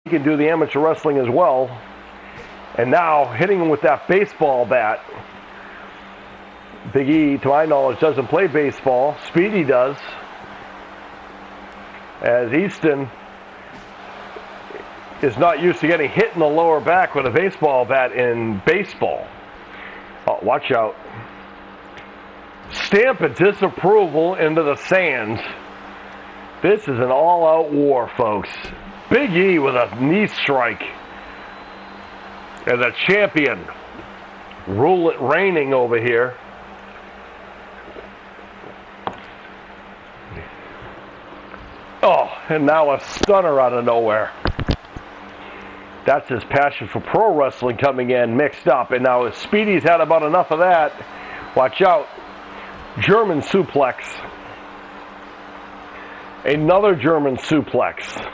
He can do the amateur wrestling as well. And now hitting him with that baseball bat. Big E, to my knowledge, doesn't play baseball. Speedy does. As Easton is not used to getting hit in the lower back with a baseball bat in baseball. Oh, watch out. Stamp of disapproval into the sands. This is an all-out war, folks. Big E with a knee strike. And the champion reigning over here. Oh, and now a stunner out of nowhere. That's his passion for pro wrestling coming in, mixed up. And now Speedy's had about enough of that. Watch out. German suplex. Another German suplex.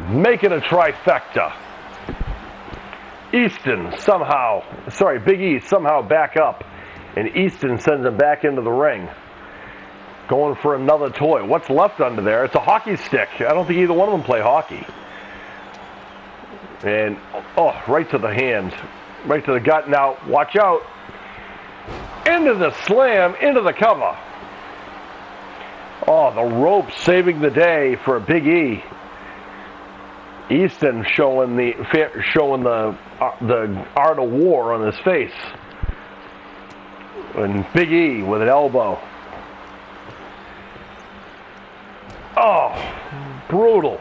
Make it a trifecta. Big E somehow back up. And Easton sends him back into the ring. Going for another toy. What's left under there? It's a hockey stick. I don't think either one of them play hockey. And, right to the hand. Right to the gut. Now, watch out. Into the slam, into the cover. Oh, the rope saving the day for Big E. Easton showing the art of war on his face. And Big E with an elbow. Oh, brutal.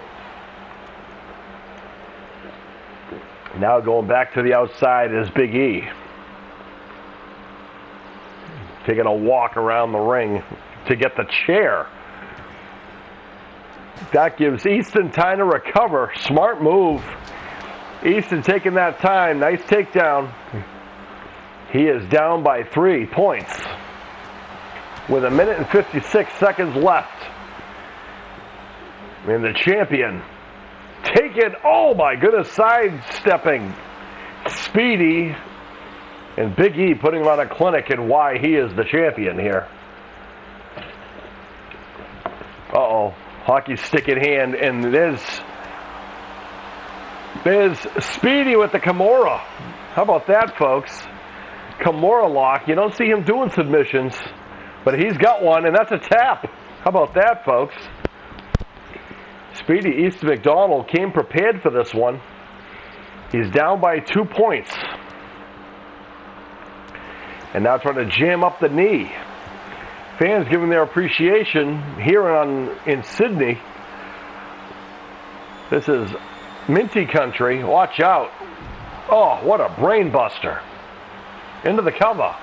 Now going back to the outside is Big E. Taking a walk around the ring to get the chair. That gives Easton time to recover. Smart move. Easton taking that time. Nice takedown. He is down by 3 points. With 1 minute and 56 seconds left. And the champion taking, oh my goodness, sidestepping Speedy. And Big E putting on a clinic and why he is the champion here. Uh-oh. Hockey stick in hand. And there's Speedy with the Kimura. How about that, folks? Kimura lock. You don't see him doing submissions. But he's got one, and that's a tap. How about that, folks? Speedy Easton Mcdonnell came prepared for this one. He's down by 2 points. And now trying to jam up the knee. Fans giving their appreciation here in Sydney. This is Minty country. Watch out. Oh, what a brain buster. Into the cover.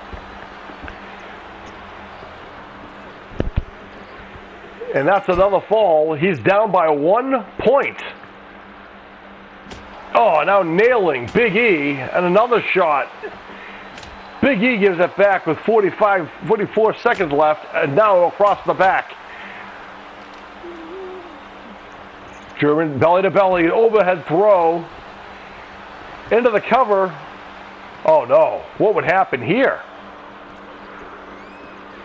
And that's another fall. He's down by 1 point. Oh, now nailing Big E. And another shot. Big E gives it back with 44 seconds left. And now across the back. German belly to belly. Overhead throw. Into the cover. Oh no. What would happen here?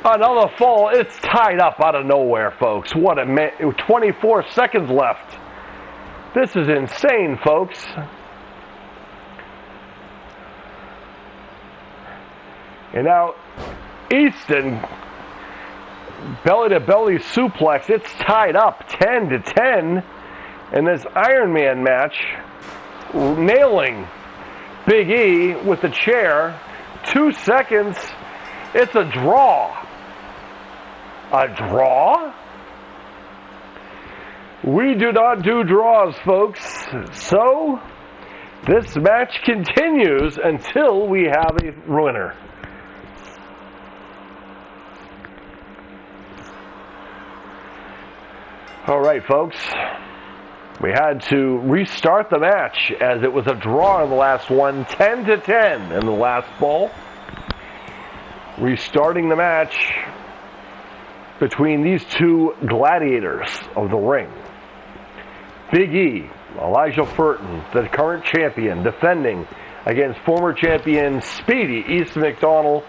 Another fall. It's tied up out of nowhere, folks. What a minute. 24 seconds left. This is insane, folks. And now, Easton, belly-to-belly suplex. It's tied up 10-10 in this Ironman match. Nailing Big E with the chair. 2 seconds. It's a draw. A draw? We do not do draws, folks. So, this match continues until we have a winner. All right, folks. We had to restart the match as it was a draw in the last one, 10-10 in the last ball. Restarting the match between these two gladiators of the ring. Big E, Elijah Fu, the current champion, defending against former champion Speedy Easton Mcdonnell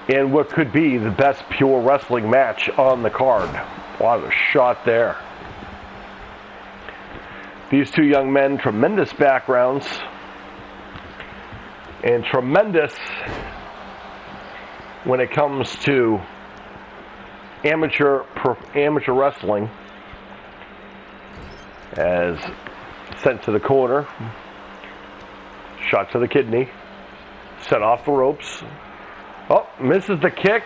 in what could be the best pure wrestling match on the card. What a shot there. These two young men, tremendous backgrounds and tremendous when it comes to amateur wrestling. As sent to the corner, shot to the kidney, set off the ropes. Oh, misses the kick.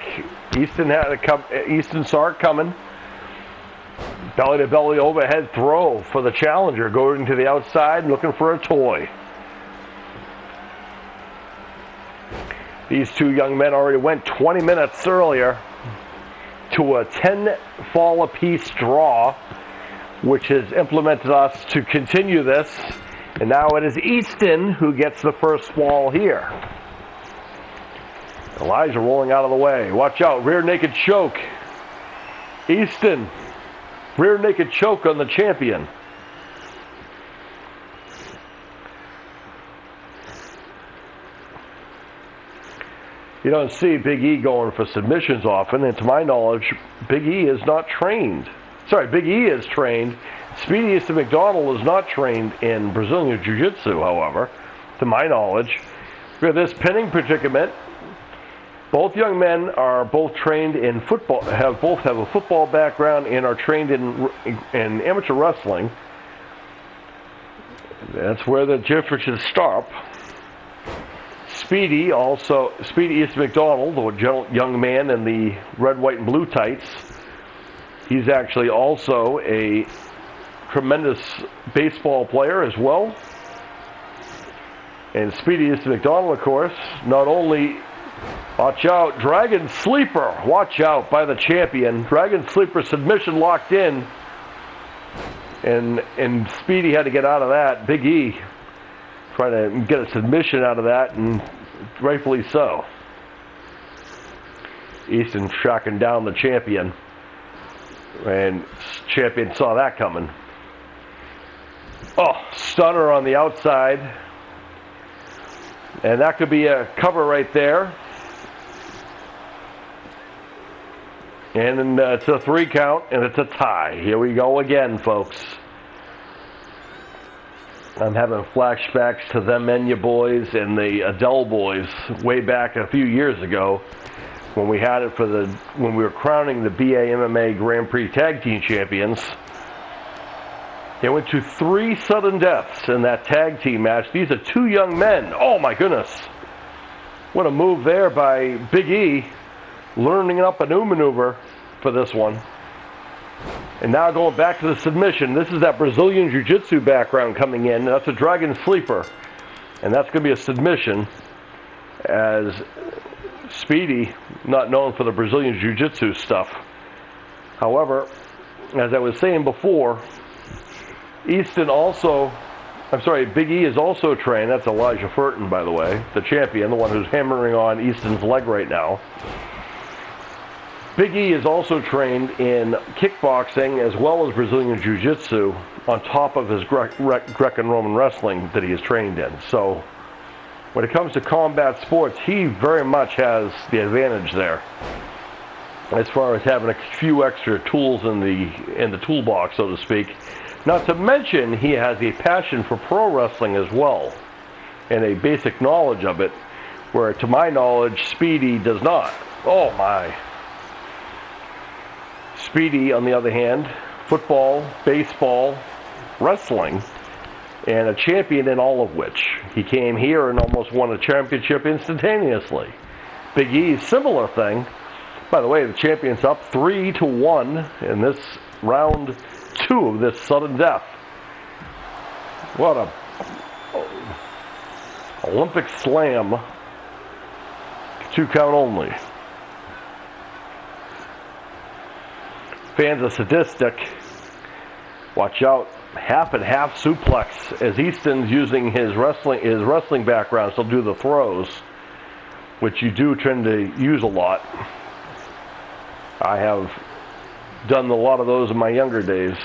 Easton saw it coming. Belly to belly overhead throw for the challenger, going to the outside looking for a toy. These two young men already went 20 minutes earlier to a 10 fall apiece draw, which has implemented us to continue this. And now it is Easton who gets the first fall here. Elijah rolling out of the way. Watch out, rear naked choke. Easton, rear naked choke on the champion. You don't see Big E going for submissions often, and to my knowledge, Big E is not trained. Big E is trained. Speedy Easton Mcdonnell is not trained in Brazilian Jiu-Jitsu, however, to my knowledge. We have this pinning predicament. Both young men are both trained in football, both have a football background and are trained in amateur wrestling. That's where the differences stop. Speedy Easton Mcdonnell, the young man in the red, white, and blue tights, he's actually also a tremendous baseball player as well. And Speedy Easton Mcdonnell, of course, not only, watch out, Dragon Sleeper, watch out by the champion. Dragon Sleeper submission locked in. And Speedy had to get out of that. Big E trying to get a submission out of that, and rightfully so. Easton tracking down the champion, and champion saw that coming. Oh, stunner on the outside, and that could be a cover right there. And then it's a 3 count, and it's a tie. Here we go again, folks. I'm having flashbacks to them Enya boys and the Adele boys way back a few years ago when we had it when we were crowning the BA MMA Grand Prix Tag Team Champions. They went to 3 sudden deaths in that tag team match. These are 2 young men. Oh my goodness. What a move there by Big E, learning up a new maneuver for this one. And now going back to the submission. This is that Brazilian Jiu-Jitsu background coming in. That's a Dragon Sleeper. And that's going to be a submission, as Speedy, not known for the Brazilian Jiu-Jitsu stuff. However, as I was saying before, Big E is also trained. That's Elijah Fu, by the way, the champion, the one who's hammering on Easton's leg right now. Big E is also trained in kickboxing as well as Brazilian Jiu-Jitsu on top of his Greco-Roman wrestling that he is trained in. So when it comes to combat sports, he very much has the advantage there as far as having a few extra tools in the toolbox, so to speak. Not to mention, he has a passion for pro wrestling as well and a basic knowledge of it, where to my knowledge, Speedy does not. Oh my. Speedy, on the other hand, football, baseball, wrestling, and a champion in all of which. He came here and almost won a championship instantaneously. Big E, similar thing. By the way, the champion's up 3-1 in this round 2 of this sudden death. What a Olympic slam. 2 count only. Fans are sadistic. Watch out. Half and half suplex as Easton's using his wrestling background to do the throws, which you do tend to use a lot. I have done a lot of those in my younger days.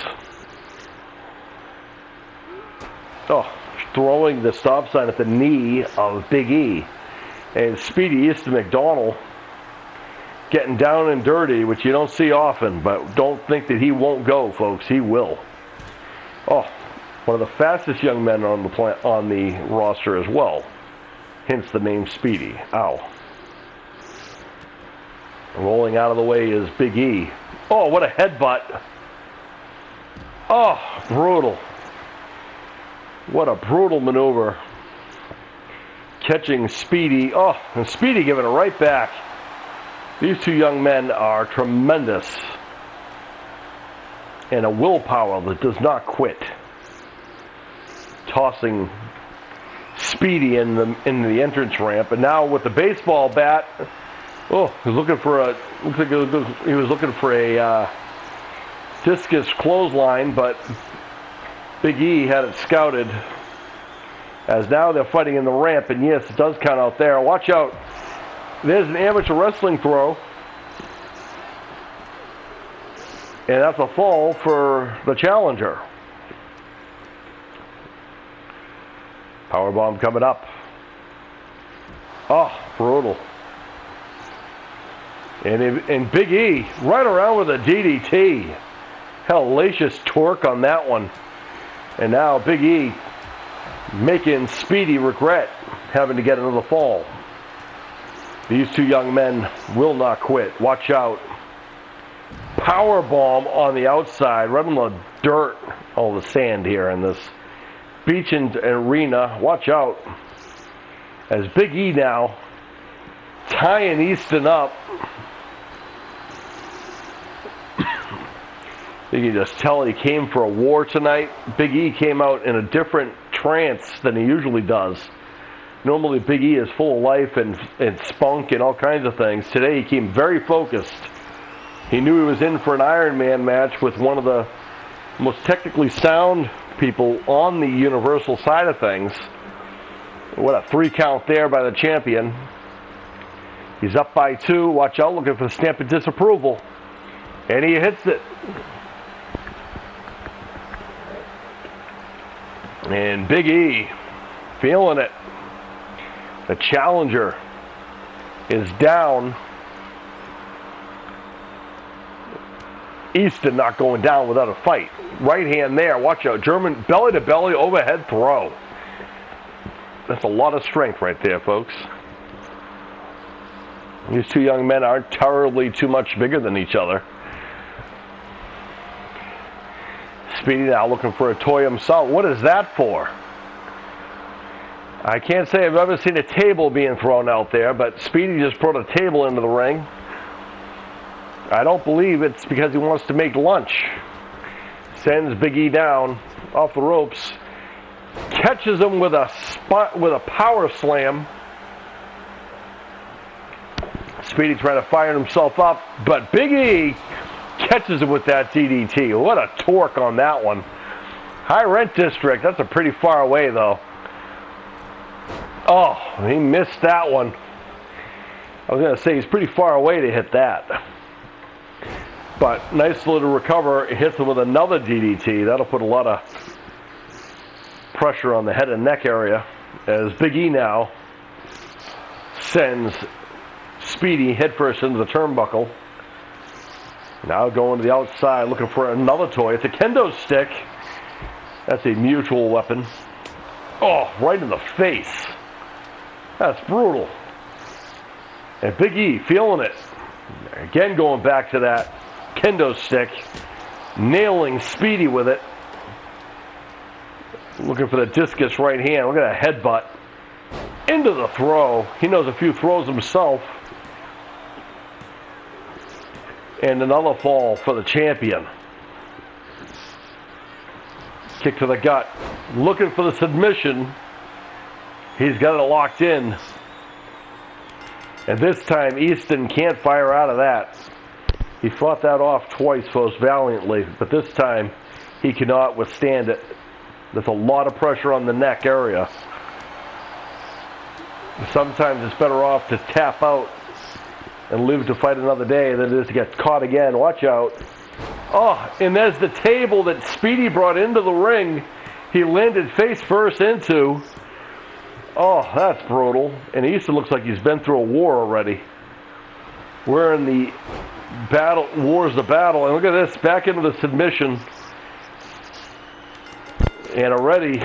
Oh, throwing the stop sign at the knee of Big E. And Speedy Easton Mcdonnell getting down and dirty, which you don't see often, but don't think that he won't go, folks. He will. Oh, One of the fastest young men on the roster as well. Hence the name Speedy. Ow. Rolling out of the way is Big E. Oh, what a headbutt. Oh, brutal. What a brutal maneuver. Catching Speedy. Oh, and Speedy giving it right back. These two young men are tremendous. And a willpower that does not quit. Tossing Speedy in the entrance ramp, and now with the baseball bat, oh, he was looking for a discus clothesline, but Big E had it scouted. As now they're fighting in the ramp, and yes, it does count out there. Watch out! There's an amateur wrestling throw, and that's a fall for the challenger. Powerbomb coming up. Oh, brutal. And Big E right around with a DDT. Hellacious torque on that one. And now Big E making Speedy regret having to get another fall. These two young men will not quit. Watch out. Powerbomb on the outside, right on the dirt. All the sand here in this beach and arena. Watch out. As Big E now tying Easton up. You can just tell he came for a war tonight. Big E came out in a different trance than he usually does. Normally Big E is full of life and spunk and all kinds of things. Today he came very focused. He knew he was in for an Ironman match with one of the most technically sound people on the Universal side of things. What a 3 count there by the champion. He's up by 2. Watch out, looking for the stamp of disapproval. And he hits it. And Big E feeling it. The challenger is down. Easton not going down without a fight. Right hand there. Watch out. German belly-to-belly overhead throw. That's a lot of strength right there, folks. These two young men aren't terribly too much bigger than each other. Speedy now looking for a toy himself. What is that for? I can't say I've ever seen a table being thrown out there, but Speedy just brought a table into the ring. I don't believe it's because he wants to make lunch. Sends Big E down off the ropes. Catches him with a power slam. Speedy trying to fire himself up, but Big E catches him with that DDT. What a torque on that one. High rent district. That's a pretty far away though. Oh, he missed that one. I was going to say he's pretty far away to hit that. But nice little recover. It hits him with another DDT. That'll put a lot of pressure on the head and neck area. As Big E now sends Speedy headfirst into the turnbuckle. Now going to the outside looking for another toy. It's a kendo stick. That's a mutual weapon. Oh, right in the face. That's brutal. And Big E feeling it. Again going back to that kendo stick. Nailing Speedy with it. Looking for the discus right hand. Look at that headbutt. Into the throw. He knows a few throws himself. And another fall for the champion. Kick to the gut. Looking for the submission. He's got it locked in. And this time Easton can't fire out of that. He fought that off twice most valiantly, but this time he cannot withstand it. There's a lot of pressure on the neck area. Sometimes it's better off to tap out and live to fight another day than it is to get caught again. Watch out. Oh, and there's the table that Speedy brought into the ring. He landed face first into. Oh, that's brutal. And Easton looks like he's been through a war already. We're in the battle, war's the battle. And look at this, back into the submission. And already,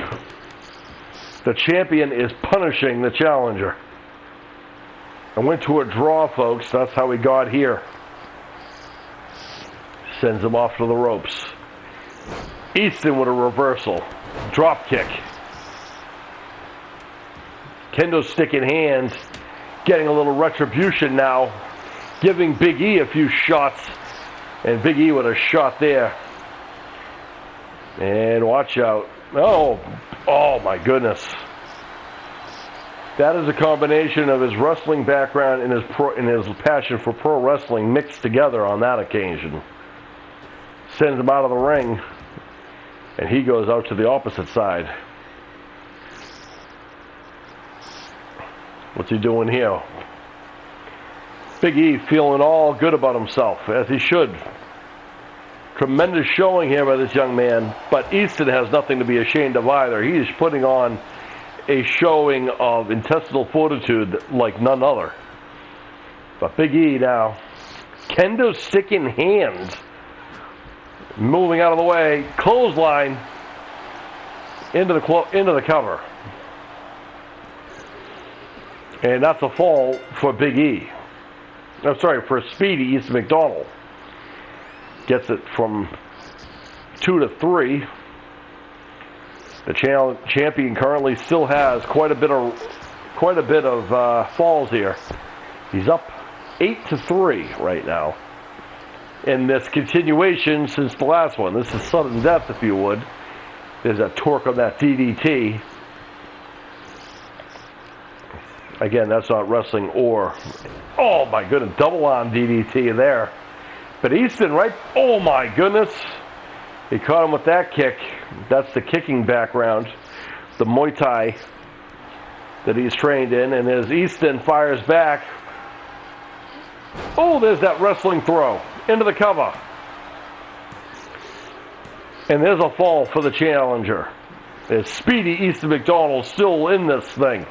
the champion is punishing the challenger. I went to a draw, folks. That's how we got here. Sends him off to the ropes. Easton with a reversal. Drop kick. Kendo stick in hand. Getting a little retribution now. Giving Big E a few shots. And Big E with a shot there. And watch out. Oh my goodness. That is a combination of his wrestling background and his passion for pro wrestling mixed together on that occasion. Sends him out of the ring. And he goes out to the opposite side. What's he doing here? Big E feeling all good about himself, as he should. Tremendous showing here by this young man, but Easton has nothing to be ashamed of either. He is putting on a showing of intestinal fortitude like none other. But Big E now, kendo stick in hand, moving out of the way, clothesline into the cover. And that's a fall for Big E. I'm sorry, for Speedy Easton Mcdonnell. Gets it from 2 to 3. The champion currently still has quite a bit of falls here. He's up 8 to 3 right now. In this continuation since the last one. This is sudden death, if you would. There's that torque on that DDT. Again, that's not wrestling or... Oh my goodness, double on DDT there. But Easton, right? Oh my goodness. He caught him with that kick. That's the kicking background. The Muay Thai that he's trained in. And as Easton fires back... Oh, there's that wrestling throw. Into the cover. And there's a fall for the challenger. As Speedy Easton Mcdonnell still in this thing.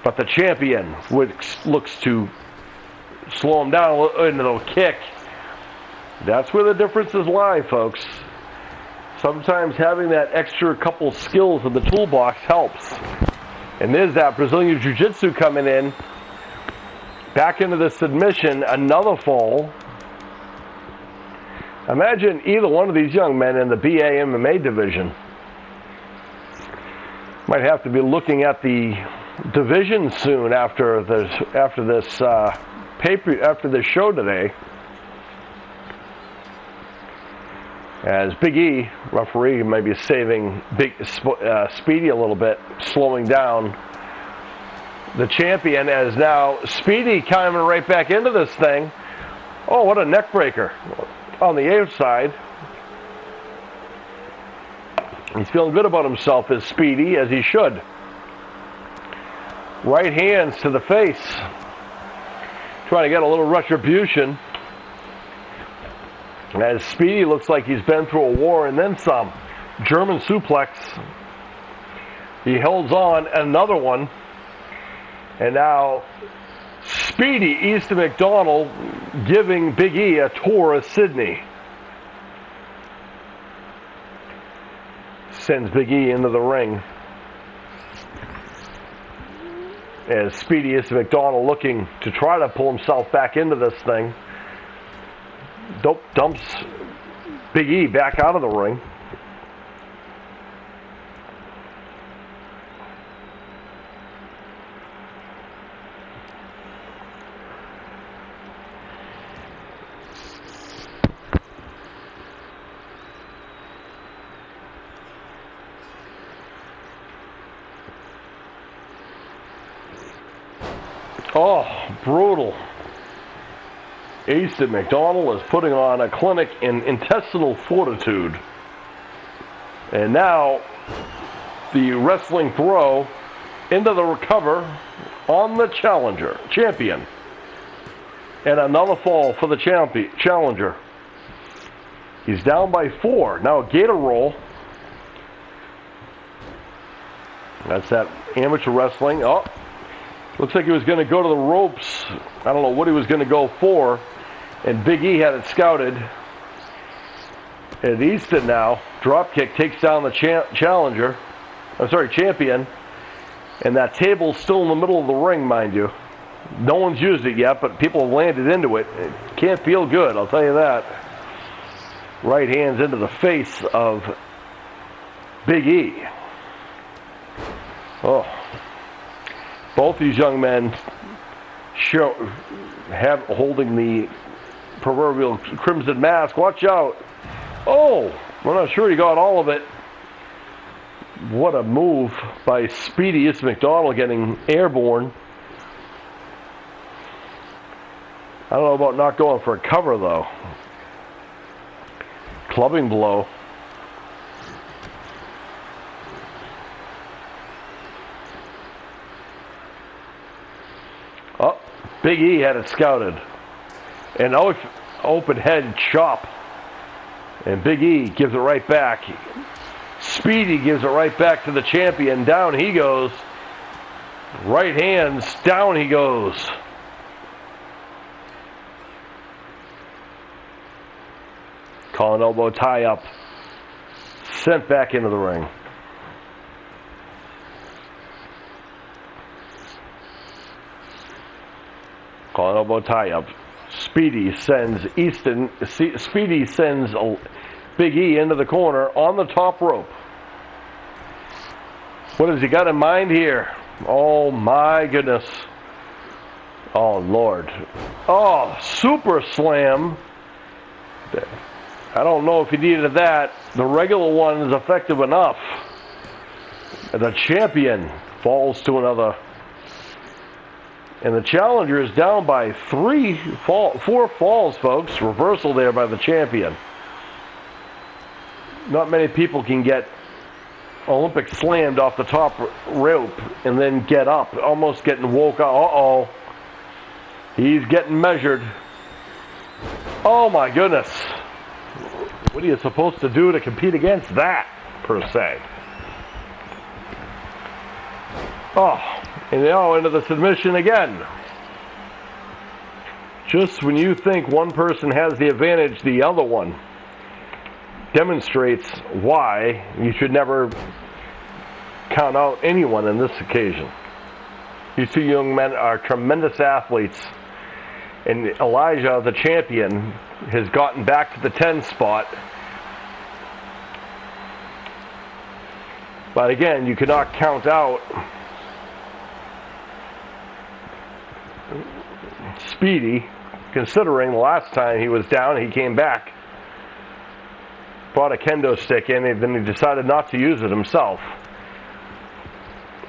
But the champion looks to slow him down into a kick. That's where the differences lie, folks. Sometimes having that extra couple skills in the toolbox helps. And there's that Brazilian Jiu-Jitsu coming in. Back into the submission, another fall. Imagine either one of these young men in the BA MMA division. Might have to be looking at the division soon after this show today. As Big E, referee, may be saving Speedy a little bit, slowing down the champion, as now Speedy coming right back into this thing. Oh, what a neck breaker on the outside. He's feeling good about himself as Speedy, as he should. Right hands to the face. Trying to get a little retribution. As Speedy looks like he's been through a war and then some. German suplex. He holds on another one. And now Speedy Easton Mcdonnell giving Big E a tour of Sydney. Sends Big E into the ring. As Speedy Easton Mcdonnell looking to try to pull himself back into this thing. Dumps Big E back out of the ring. Oh, brutal. Easton Mcdonnell is putting on a clinic in intestinal fortitude. And now, the wrestling throw into the recover on the champion. And another fall for the challenger. He's down by 4. Now a gator roll. That's that amateur wrestling. Oh. Looks like he was going to go to the ropes. I don't know what he was going to go for. And Big E had it scouted. And Easton now Drop kick takes down the champion. And that table's still in the middle of the ring, mind you. No one's used it yet, but people have landed into it. It can't feel good, I'll tell you that. Right hands into the face of Big E. Oh. Both these young men holding the proverbial crimson mask. Watch out. Oh, I'm not sure he got all of it. What a move by Speedy Easton Mcdonnell, getting airborne. I don't know about not going for a cover, though. Clubbing blow. Oh, Big E had it scouted. An open head chop. And Big E gives it right back. Speedy gives it right back to the champion. Down he goes. Right hands, down he goes. Calling elbow tie up. Sent back into the ring. Calling elbow tie up. Speedy sends Big E into the corner on the top rope. What has he got in mind here? Oh my goodness. Oh Lord. Oh, super slam. I don't know if he needed that. The regular one is effective enough. The champion falls to another. And the challenger is down by 4 falls, folks. Reversal there by the champion. Not many people can get Olympic slammed off the top rope and then get up, almost getting woke up. Uh-oh. He's getting measured. Oh my goodness. What are you supposed to do to compete against that, per se? Oh, and now into the submission again. Just when you think one person has the advantage, the other one demonstrates why you should never count out anyone in this occasion. These two young men are tremendous athletes, and Elijah, the champion, has gotten back to the 10 spot. But again, you cannot count out Speedy, considering the last time he was down, he came back, brought a kendo stick in, and then he decided not to use it himself.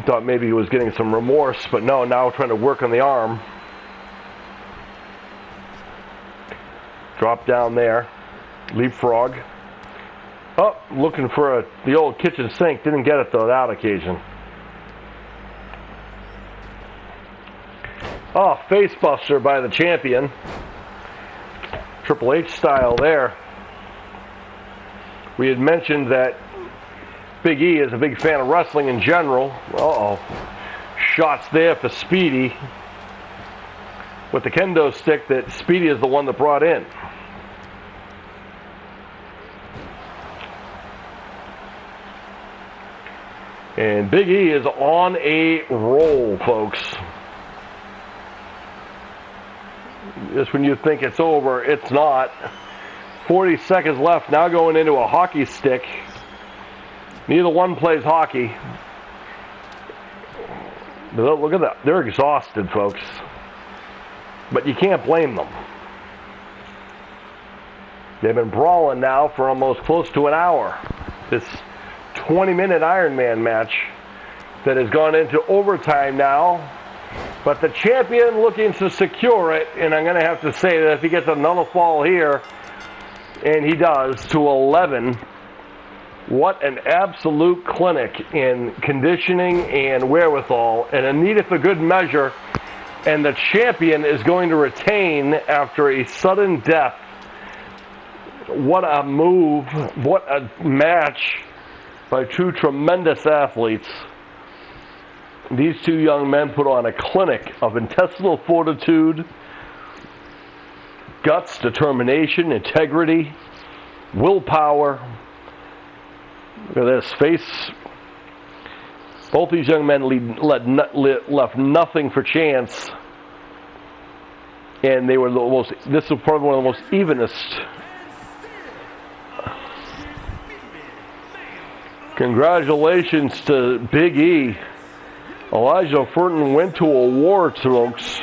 Thought maybe he was getting some remorse, but no, now trying to work on the arm. Drop down there. Leapfrog. Oh, looking for the old kitchen sink. Didn't get it, though, that occasion. Oh, face buster by the champion. Triple H style there. We had mentioned that Big E is a big fan of wrestling in general. Uh-oh. Shots there for Speedy with the kendo stick that Speedy is the one that brought in. And Big E is on a roll, folks. Just when you think it's over, it's not. 40 seconds left, now going into a hockey stick. Neither one plays hockey. But look at that. They're exhausted, folks. But you can't blame them. They've been brawling now for almost close to an hour. This 20-minute Ironman match that has gone into overtime now. But the champion looking to secure it, and I'm going to have to say that if he gets another fall here, and he does, to 11, what an absolute clinic in conditioning and wherewithal, and a needed for good measure, and the champion is going to retain after a sudden death. What a move, what a match by two tremendous athletes. These two young men put on a clinic of intestinal fortitude, guts, determination, integrity, willpower, Look at this face. Both these young men left nothing for chance. And they were the most, this is probably one of the most evenest. Congratulations to Big E. Elijah Fu went to a war, folks.